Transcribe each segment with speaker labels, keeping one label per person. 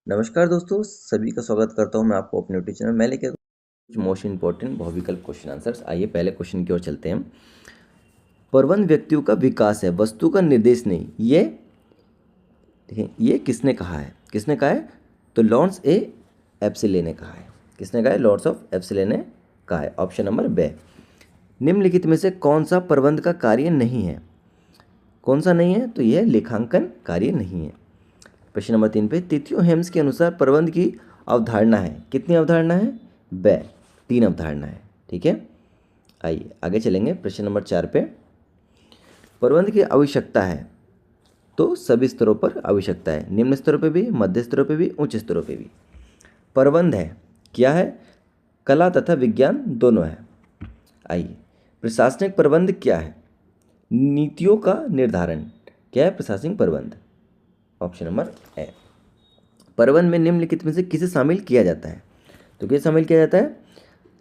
Speaker 1: नमस्कार दोस्तों, सभी का स्वागत करता हूं मैं आपको अपने यूट्यूब चैनल। मैं लेके कुछ मोस्ट इंपॉर्टेंट बहुविकल्प क्वेश्चन आंसर्स। आइए पहले क्वेश्चन की ओर चलते हैं। प्रबंध व्यक्तियों का विकास है, वस्तु का निर्देश नहीं। ये देखिए, ये किसने कहा है? किसने कहा है? तो लॉरेंस ए एप्सिले ने कहा है। किसने कहा है? लॉरेंस ऑफ एप्सिले ने कहा है। ऑप्शन नंबर बे। निम्नलिखित में से कौन सा प्रबंध का कार्य नहीं है? कौन सा नहीं है? तो यह लेखांकन कार्य नहीं है। प्रश्न नंबर 3 पे तिथियो हेम्स के अनुसार प्रबंध की अवधारणा है। कितनी अवधारणा है? बे 3 अवधारणा है। ठीक है, आइए आगे चलेंगे। प्रश्न नंबर 4 पे प्रबंध की आवश्यकता है तो सभी स्तरों पर आवश्यकता है, निम्न स्तरों पे भी, मध्य स्तरों पे भी, उच्च स्तरों पे भी। प्रबंध है क्या है? कला तथा विज्ञान दोनों है। आइए, प्रशासनिक प्रबंध क्या है? नीतियों का निर्धारण। क्या है प्रशासनिक प्रबंध? Option number A. प्रबंध में निम्नलिखित में से किसे शामिल किया जाता है? तो किसे शामिल किया जाता है?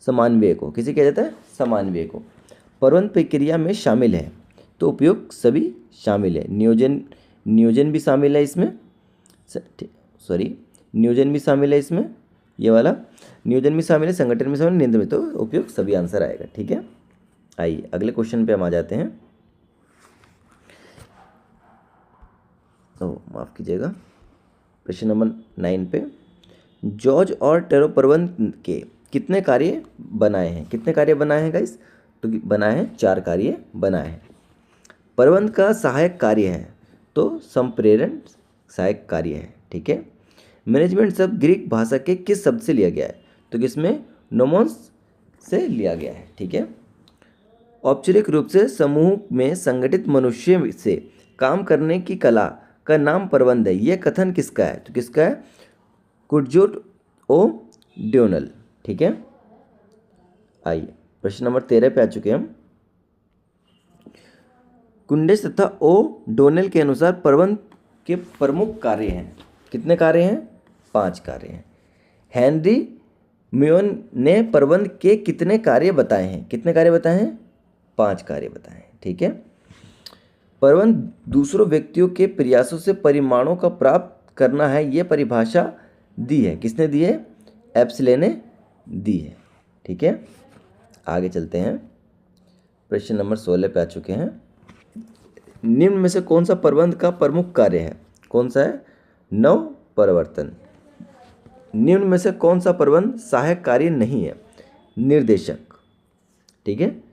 Speaker 1: समन्वय को। किसे किया जाता है? समन्वय को। प्रबंध प्रक्रिया में शामिल है तो उपयोग सभी शामिल है। नियोजन भी शामिल है इसमें। सॉरी, नियोजन भी शामिल है इसमें। ये वाला नियोजन भी शामिल है, संगठन भी शामिल है, नियंत्रण में। तो उपयोग सभी आंसर आएगा। ठीक है, आइए अगले क्वेश्चन पे हम आ जाते हैं। माफ़ कीजिएगा, प्रश्न नंबर 9 पे जॉर्ज और टेरो प्रबंध के कितने कार्य बनाए हैं? कितने कार्य बनाए हैं गाइस? तो बनाए हैं 4 कार्य बनाए हैं। प्रबंध का सहायक कार्य है तो संप्रेरण सहायक कार्य है। ठीक है, मैनेजमेंट शब्द ग्रीक भाषा के किस शब्द से लिया गया है? तो किसमें? नोमोस से लिया गया है। ठीक है, औपचारिक रूप से समूह में संगठित मनुष्य से काम करने की कला का नाम प्रबंध है। यह कथन किसका है? तो किसका है? कुर्जोट ओ ड्योनल। ठीक है, आइए प्रश्न नंबर 13 पे आ चुके हैं हम। कुंडेस तथा ओ डोनेल के अनुसार प्रबंध के प्रमुख कार्य हैं। कितने कार्य हैं? 5 कार्य हैं। हेनरी म्योन ने प्रबंध के कितने कार्य बताए हैं? कितने कार्य बताए हैं? 5 कार्य बताए हैं। ठीक है, प्रबंध दूसरों व्यक्तियों के प्रयासों से परिणामों का प्राप्त करना है। यह परिभाषा दी है। किसने दी है? एप्सिले ने दी है। ठीक है, आगे चलते हैं। प्रश्न नंबर 16 पे आ चुके हैं। निम्न में से कौन सा प्रबंध का प्रमुख कार्य है? कौन सा है? नव परिवर्तन। निम्न में से कौन सा प्रबंध सहायक कार्य नहीं है? निर्देशक। ठीक है,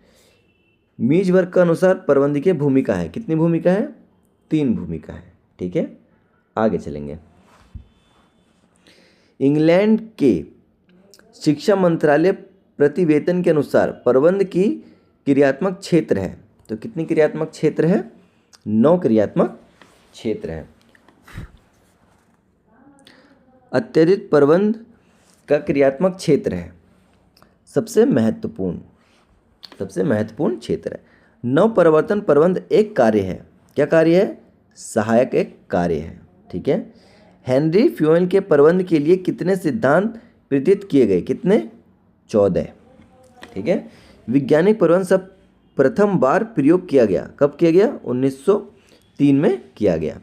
Speaker 1: मीज वर्ग के अनुसार प्रबंध की भूमिका है। कितनी भूमिका है? 3 भूमिका है। ठीक है, आगे चलेंगे। इंग्लैंड के शिक्षा मंत्रालय प्रतिवेदन के अनुसार प्रबंध की क्रियात्मक क्षेत्र है। तो कितनी क्रियात्मक क्षेत्र है? 9 क्रियात्मक क्षेत्र है। अत्यधिक प्रबंध का क्रियात्मक क्षेत्र है सबसे महत्वपूर्ण क्षेत्र है। नव परिवर्तन प्रबंध एक कार्य है। क्या कार्य है? सहायक एक कार्य है। ठीक है, हेनरी फ्यूएल के प्रबंध के लिए कितने सिद्धांत प्रस्तुत किए गए? कितने? 14। ठीक है, वैज्ञानिक प्रबंध सब प्रथम बार प्रयोग किया गया। कब किया गया? 1903 में किया गया।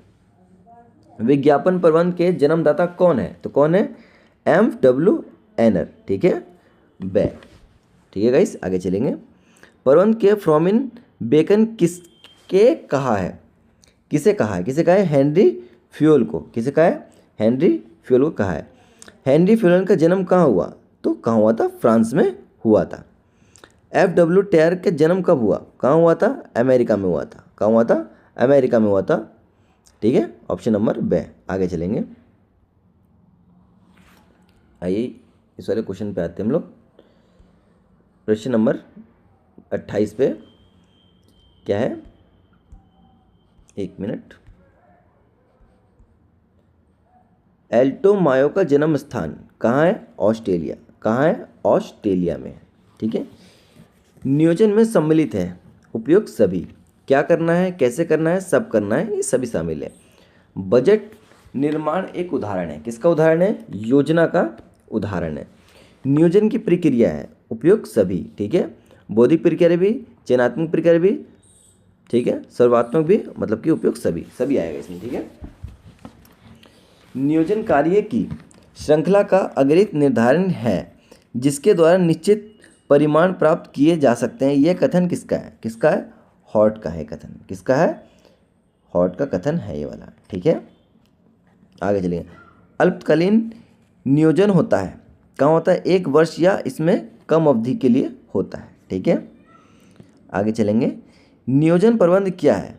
Speaker 1: विज्ञापन प्रबंध के जन्मदाता कौन है? तो कौन है? एम.डब्ल्यू. एनर। ठीक है, बे। ठीक है गाइस, आगे चलेंगे। प्रबंध के फ्रॉमिन बेकन किसके कहा है? किसे कहा है? किसे कहा है? हेनरी फ्यूएल को। किसे कहा है? हेनरी फ्यूएल को कहा है। हेनरी फ्यूएल का जन्म कहाँ हुआ? तो कहाँ हुआ था? फ्रांस में हुआ था। एफ.डब्ल्यू. टेयर का जन्म कब हुआ? कहाँ हुआ था? अमेरिका में हुआ था। कहाँ हुआ था? अमेरिका में हुआ था। ठीक है, ऑप्शन नंबर बे। आगे चलेंगे। आइए इस वाले क्वेश्चन पे आते हैं हम लोग। प्रश्न नंबर 28 पे क्या है? 1 मिनट। एल्टो मायो का जन्म स्थान कहाँ है? ऑस्ट्रेलिया। कहाँ है? ऑस्ट्रेलिया में। ठीक है, नियोजन में सम्मिलित है उपयोग सभी। क्या करना है, कैसे करना है, सब करना है, ये सभी शामिल है। बजट निर्माण एक उदाहरण है। किसका उदाहरण है? योजना का उदाहरण है। नियोजन की प्रक्रिया है उपयोग सभी। ठीक है, बौद्धिक प्रक्रिया भी, चयनात्मक प्रक्रिया भी, ठीक है, सर्वात्मक भी, मतलब कि उपयोग सभी आएगा इसमें। ठीक है, नियोजन कार्य की श्रृंखला का अगणित निर्धारण है जिसके द्वारा निश्चित परिमाण प्राप्त किए जा सकते हैं। यह कथन किसका है? किसका है? हॉर्ट का है कथन। किसका है? हॉर्ट का कथन है ये वाला। ठीक है, आगे चलिए। अल्पकालीन नियोजन होता है, कहाँ होता है? 1 वर्ष या इसमें कम अवधि के लिए होता है। ठीक है, आगे चलेंगे। नियोजन प्रबंध क्या है?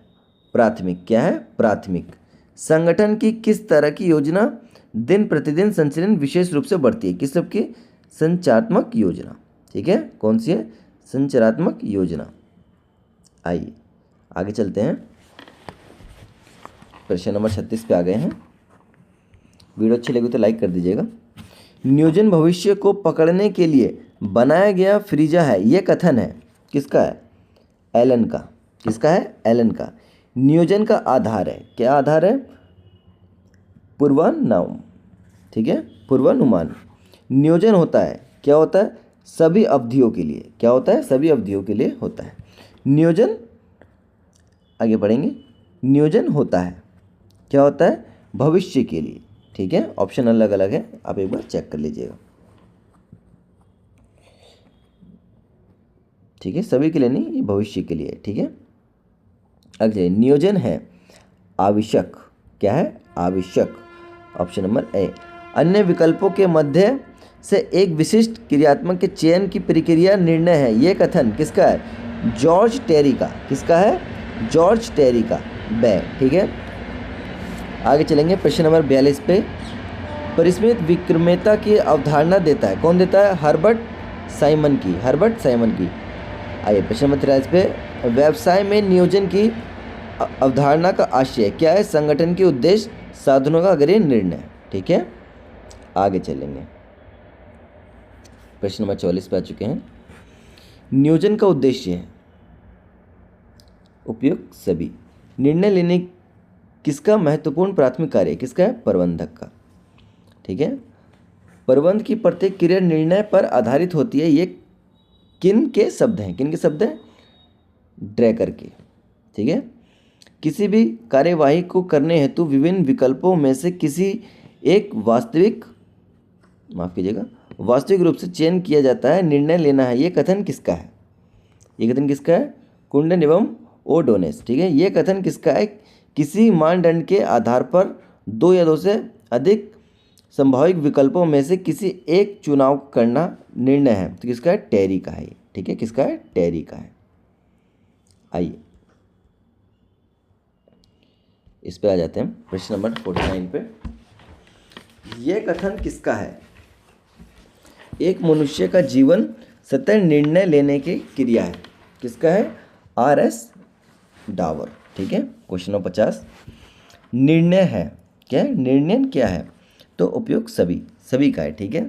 Speaker 1: प्राथमिक। क्या है? प्राथमिक। संगठन की किस तरह की योजना दिन प्रतिदिन संचालन विशेष रूप से बढ़ती है? किस सब की? संचारात्मक योजना। ठीक है, कौन सी है? संचारात्मक योजना। आइए आगे चलते हैं, प्रश्न नंबर 36 पे आ गए हैं। वीडियो अच्छी लगी तो लाइक कर दीजिएगा। नियोजन भविष्य को पकड़ने के लिए बनाया गया फ्रीजा है, यह कथन है किसका है? एलन का। किसका है? एलन का। नियोजन का आधार है, क्या आधार है? पूर्वानुमान। ठीक है, पूर्वानुमान। नियोजन होता है, क्या होता है? सभी अवधियों के लिए। क्या होता है? सभी अवधियों के लिए होता है नियोजन। आगे बढ़ेंगे। नियोजन होता है, क्या होता है? भविष्य के लिए। ठीक है, ऑप्शन अलग अलग है, आप एक बार चेक कर लीजिएगा। ठीक है, सभी के लिए नहीं, ये भविष्य के लिए। ठीक है, आगे नियोजन है आवश्यक। क्या है? आवश्यक। Option number A. अन्य विकल्पों के मध्य से एक विशिष्ट क्रियात्मक के चयन की प्रक्रिया निर्णय है, यह कथन किसका है? जॉर्ज टेरी का। किसका है? जॉर्ज टेरी का। बे। ठीक है, आगे चलेंगे। प्रश्न नंबर 42 पे। परिमित विक्रमता की अवधारणा देता है, कौन देता है? हर्बर्ट साइमन की। हर्बर्ट साइमन की। आइए प्रश्न नंबर 43 पे। व्यवसाय में नियोजन की अवधारणा का आशय क्या है? संगठन के उद्देश्य, साधनों का अग्रणी निर्णय। ठीक है, आगे चलेंगे। प्रश्न नंबर 44 पे आ चुके हैं। नियोजन का उद्देश्य है उपयुक्त सभी। निर्णय लेने किसका महत्वपूर्ण प्राथमिक कार्य? किसका है? प्रबंधक का। ठीक है, प्रबंध की प्रत्येक क्रिया निर्णय पर आधारित होती है। ये किन के शब्द हैं? किन के शब्द हैं? ड्रैकर के। ठीक है, किसी भी कार्यवाही को करने हेतु विभिन्न विकल्पों में से किसी एक वास्तविक रूप से चयन किया जाता है। निर्णय लेना है, ये कथन किसका है? ये कथन किसका है? कुंडन एवं ओडोनेस। ठीक है, ये कथन किसका है? किसी मानदंड के आधार पर 2 या 2 से अधिक संभावित विकल्पों में से किसी एक चुनाव करना निर्णय है, तो किसका है? टेरी का है। ठीक है, किसका है? टेरी का है। आइए इस पे आ जाते हैं, प्रश्न नंबर 49 पे। यह कथन किसका है? एक मनुष्य का जीवन सतत निर्णय लेने की क्रिया है, किसका है? R.S. डावर। ठीक है, क्वेश्चन नंबर 50। निर्णय है, क्या है? निर्णय क्या है? तो उपयुक्त सभी का है। ठीक है,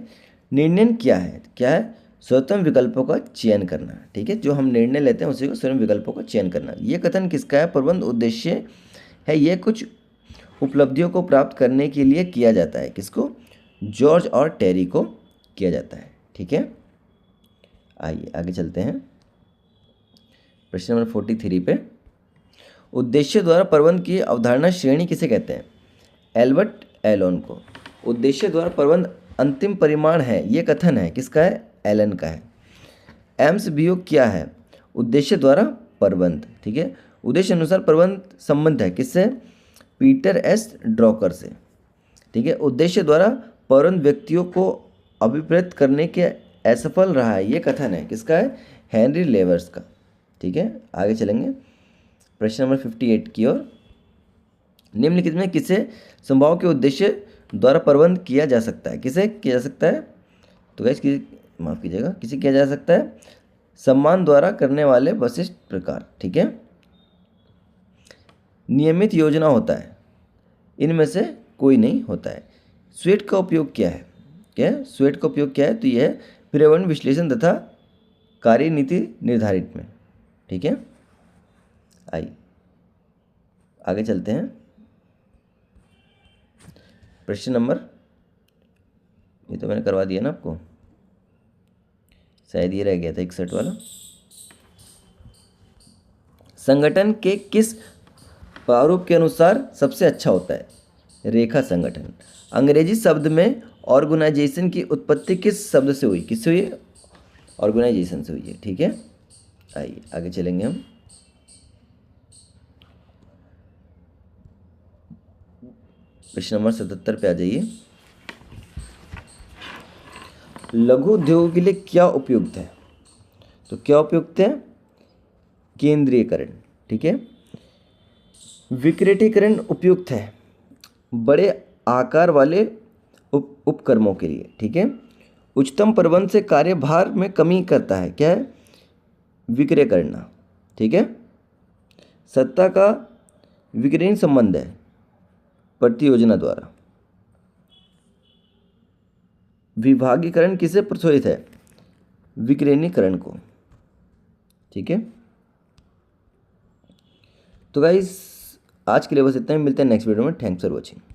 Speaker 1: निर्णय क्या है? क्या है? स्वतंत्र विकल्पों का चयन करना। ठीक है, जो हम निर्णय लेते हैं उसी को स्वतंत्र विकल्पों का चयन करना। यह कथन किसका है? प्रबंध उद्देश्य है, यह कुछ उपलब्धियों को प्राप्त करने के लिए किया जाता है। किसको? जॉर्ज और टेरी को किया जाता है। ठीक है, आइए आगे चलते हैं। प्रश्न नंबर 43 पे। उद्देश्य द्वारा प्रबंध की अवधारणा श्रेणी किसे कहते हैं? एल्बर्ट एलोन को। उद्देश्य द्वारा प्रबंध अंतिम परिमाण है, ये कथन है किसका है? एलन का है। एम्स वियोग क्या है? उद्देश्य द्वारा प्रबंध। ठीक है, उद्देश्य अनुसार प्रबंध संबंध है किससे? पीटर एस ड्रॉकर से। ठीक है, उद्देश्य द्वारा प्रबंध व्यक्तियों को अभिप्रेत करने के असफल रहा है, ये कथन है किसका है? हेनरी लेवर्स का। ठीक है, आगे चलेंगे प्रश्न नंबर 58 की ओर। निम्नलिखित में किसे संभाव के उद्देश्य द्वारा प्रबंध किया जा सकता है? किसे किया जा सकता है? तो गाइस माफ़ कीजिएगा, किसे किया जा सकता है? सम्मान द्वारा करने वाले विशिष्ट प्रकार। ठीक है, नियमित योजना होता है, इनमें से कोई नहीं होता है। स्वेट का उपयोग क्या है? क्या है स्वेट का उपयोग? क्या है? तो यह है पर्यावरण विश्लेषण तथा कार्यनीति निर्धारित में। ठीक है, आइए आगे चलते हैं। प्रश्न नंबर, ये तो मैंने करवा दिया ना आपको, शायद ये रह गया था 61 वाला। संगठन के किस प्रारूप के अनुसार सबसे अच्छा होता है? रेखा संगठन। अंग्रेजी शब्द में ऑर्गेनाइजेशन की उत्पत्ति किस शब्द से हुई? किससे हुई? ऑर्गेनाइजेशन से हुई है। ठीक है, आइए आगे चलेंगे हम। प्रश्न नंबर 77 पे आ जाइए। लघु उद्योगों के लिए क्या उपयुक्त है? तो क्या उपयुक्त है? केंद्रीयकरण। ठीक है। विकेंद्रीकरण उपयुक्त है बड़े आकार वाले उपक्रमों के लिए। ठीक है। उच्चतम प्रबंध से कार्यभार में कमी करता है। क्या है? विक्रय करना। ठीक है। सत्ता का विकेंद्रीय संबंध है प्रतियोजना द्वारा। विभागीकरण किसे प्रचलित है? विकेंद्रीकरण को। ठीक है। तो गाइस आज के लिए बस इतना ही, मिलते हैं नेक्स्ट वीडियो में। Thanks for watching.